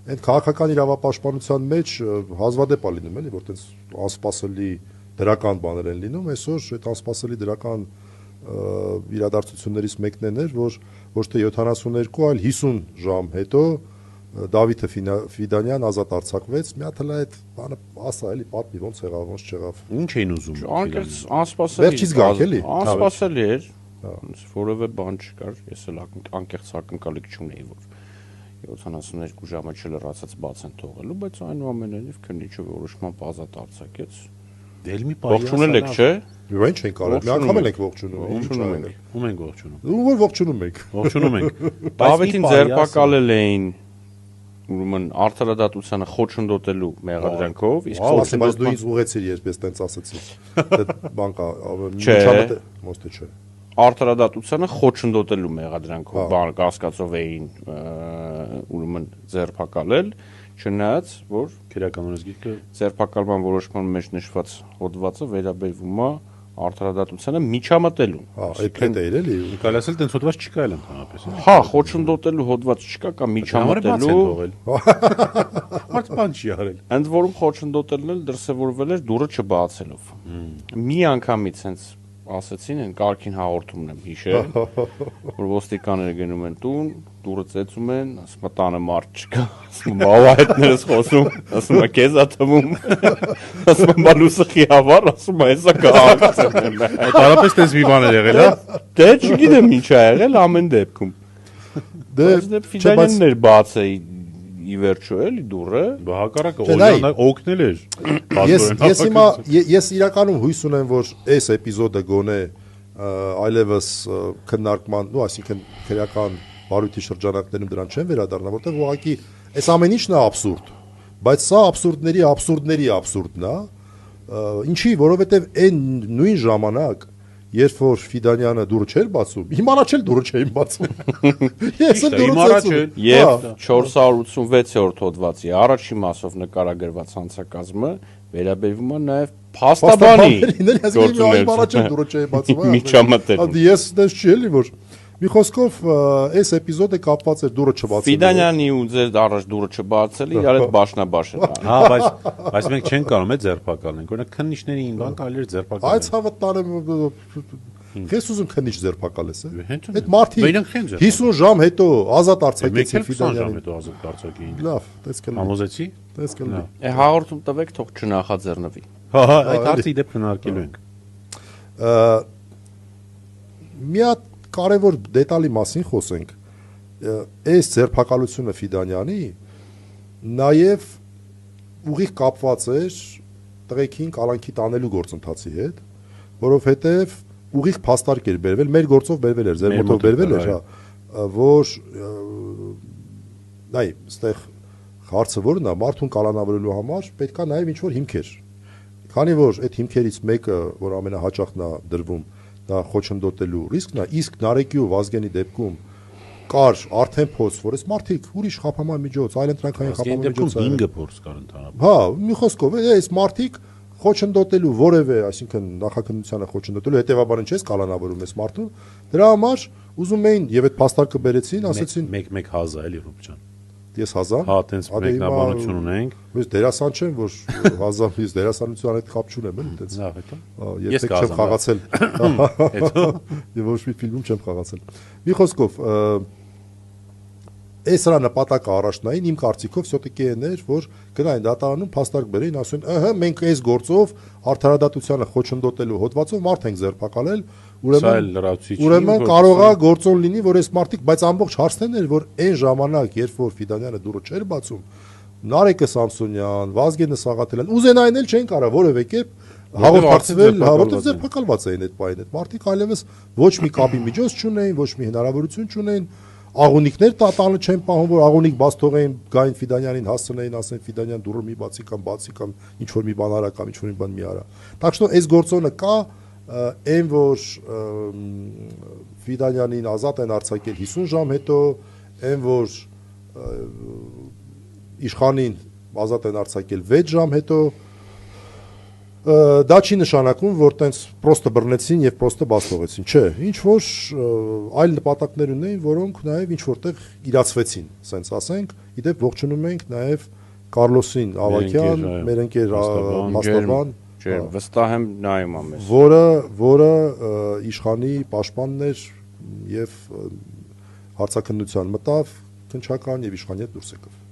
Այդ քաղաքական իրավապաշտպանության մեջ հազվադեպ է լինում, էլի, որ տենց անսպասելի դրական բաներ են լինում, այսօր այդ անսպասելի դրական իրադարձություններից մեկն էր, որ ոչ թե 72, այլ 50 ժամ հետո Դավիթ Ֆիդանյան ազատ արձակվեց, մի հատ հլա այդ բանը ասա էլի պատմի ոնց եղավ, ոնց չեղավ։ Ինչ էին ուզում։ Անկեղծ անսպասելի։ Վերջից գանք էլի։ Անսպասելի էր։ Որևէ բան չկար, ես էլ անկեղծ ակնկալիք չունեի, որ 72 ժամը չլրացած բաց են թողելու, բայց այնուամենայնիվ քննիչը որոշմամբ ազատ արձակեց։ Դել մի պայա։ Ողջունել եք, չէ։ Ինչ ենք արել։ Մի անգամ ենք ողջունում։ Ում ենք ողջունում։ Ում որ ողջունում ենք։ Ողջունում ենք։ Դավիթին ձերբակալել էին ուրեմն արդարադատությանը խոչընդոտելու մեղադրանքով, իսկ ասեմ, բայց դու ինձ ուղեցիր, ես տենց ասեցի։ Դա բան կա, միջամտը ոնց թե չէ։ Արդարադատությանը խոչընդոտելու մեղադրանքով բան կասկածով էին ուրեմն ձերբակալել, չնայած որ քրեական օրենսգիրքը ձերբակալման որոշման մեջ նշված հոդվածը վերաբերվում է արդարադատությանը միջամտելուն։ Այդ հետ էր էլի։ կարելի ասել տենց հոդված չկա էլ ընդհանրապես։ Հա, խոչընդոտելու հոդված չկա, կա միջամտելու։ Մարդ բան չի արել։ Ընդ որում խոչընդոտելն էլ դրսևորվել էր դուրը չբացելով։ Մի անգամից հենց ասեցին, այն կարգին հաղորդումն եմ հիշել, որ ոստիկանները գնում են տուն, դուրը ծեծում են, ասում է տանը մարդ չկա, ասում է բավայտներս խոսում, ասում է քեզ ա թվում, ասում է բալուսխի հավար, ասում է հեսա կհաղացել։ Տարապես տես մի բան էր եղել, հա։ Դե չգիտեմ ինչ ա եղել ամեն դեպքում։ Դե Ֆիդանյանն էր բացը ի վերջո էլի դուրը։ Հակառակը օրինակ օգնել էր։ Ես իրականում հույս ունեմ, որ այս էպիզոդը գոնե այլևս քննարկման, այսինքն քրեական բարույթի շրջանակներում դրան չեն վերադառնա, որտեղ ուղղակի այս ամեն ինչն է աբսուրդ, բայց սա աբսուրդների աբսուրդն է, ինչի, որովհետև այն նույն ժամանակ երբ որ Ֆիդանյանը դուրը չէր բացում, հիմա էլ դուրը չէին բացում։ Ես էլ դուրը ծեցում։ Եվ 486-րդ հոդվածի առաջի մասով նկարագրված հանցակազմը վերաբերվում է նաև փաստաբանի միջամտել։ Ես դες չի էլի որ մի խոսքով այս էպիզոդը կապված էր դուրը չբացելու։ Ֆիդանյանի ու ձեր առաջ դուրը չբացել իրար հետ բաշնաբաշ են։ Հա, բայց մենք չենք կարող է ձերբակալենք։ Օրինակ քննիչների ինվան կարելի էր ձերբակալել։ Այդ ցավը տանը քեզ ուզում քննիչ ձերբակալես է։ Այդ մարդի 50 ժամ հետո ազատ արձակեցին Ֆիդանյանին։ Հետո ազատ արձակեին։ Լավ, դες կլինի։ Համոզեցի։ Դες կլինի։ Հաղորդում տվեք, թող չնախաձեռնվի։ Հա, այդ հարցի դեպ քննարկելու ենք։ Մի հատ կարևոր դետալի մասին խոսենք, այս ձերբակալությունը Ֆիդանյանի նաև ուղիղ կապված էր տղեկին կալանքի տանելու գործընթացի հետ, որովհետև ուղիղ փաստարկ էր բերվել, մեր գործով բերվել էր, ձեր մոտով բերվել էր, հա, որ նայ, այստեղ հարցը որն է, մարդուն կալանավորելու համար պետքա նաև ինչ-որ հիմքեր, քանի որ այդ հիմքերից մեկը, որ ամենահաճախն է դրվում, դա խոչընդոտելու ռիսկն է, իսկ Նարեկի ու Վազգենի դեպքում կար արդեն փորձ, որ այս մարդիկ ուրիշ խափանման միջոց, այլընտրանքային խափանման միջոց 5 փորձ կար ընդհանրապես։ Հա, մի խոսքով, այս մարդիկ խոչընդոտելու որևէ, այսինքն նախաքննությանը խոչընդոտելու հետևաբար ինչ էս կալանավորում էս մարդուն, դրա համար ուզում էին եւ այդ փաստարկը բերեցին, ասեցին 1-1 հազա էլի Ռուբջան։ Ես հազա։ Հա, տենց մեկնաբանություն ունենք։ Ես դերասան չեմ, որ հազա ես դերասանության հետ կապ չունեմ, էլի տենց։ Լավ, հետո։ Ես չեմ խաղացել։ Հետո Եվ ոչ մի ֆիլմում չեմ խաղացել։ Մի խոսքով, այս հրա նպատակը առաջնային իմ կարծիքով всё-таки էր, որ գնային դատարանում փաստարկ բերեին, ասեն, ըհը, մենք այս գործով արդարադատությանը խոչընդոտելու հոդվածով մարդ ենք ձերբակալել, ուրեմն կարող է գործոն լինի, որ այս մարդիկ, բայց ամբողջ հարցն էր, որ այն ժամանակ, երբ որ Ֆիդանյանը դուրը չէր բացում, Նարեկը Սամսոնյան, Վազգենը Սաղաթելյան, ուզենային էլ չեն կարող որևէ կերպ հաղորդակցվել, որովհետև ձերբակալված էին այդ պահին, այդ մարդիկ այլևս ոչ մի կապի միջոց չունեին, ոչ մի հնարավորություն չունեին աղունիկներ տանը չեն պահում, որ աղունիկ բաց թողեին, գային Ֆիդանյանին հասցնեին, ասեն Ֆիդանյան դուրը մի բացի կամ ինչ որ մի բան արա կամ ինչ որ մի բան մի արա։ Так что այս գործոնը կա, այն որ Ֆիդանյանին ազատ են արձակել 50 ժամ հետո, այն որ իշխանին ազատ են արձակել 6 ժամ հետո, դա չի նշանակում, որ տենց պրոստը բռնեցին եւ պրոստը բաց թողեցին, չէ, ինչ որ այլ նպատակներ ունեին, որոնք նաեւ ինչ որտեղ իրացվեցին, ասենց ասենք, իդեպ ողջունում ենք նաեւ Կարլոսին Ավակյան, մեր ընկեր Մաստաբան, վստահ եմ նայում է մեզ, որը իշխանի պաշտպանն էր եւ հարցաքննության մտավ քնչական եւ իշխանի հետ դուրս եկավ։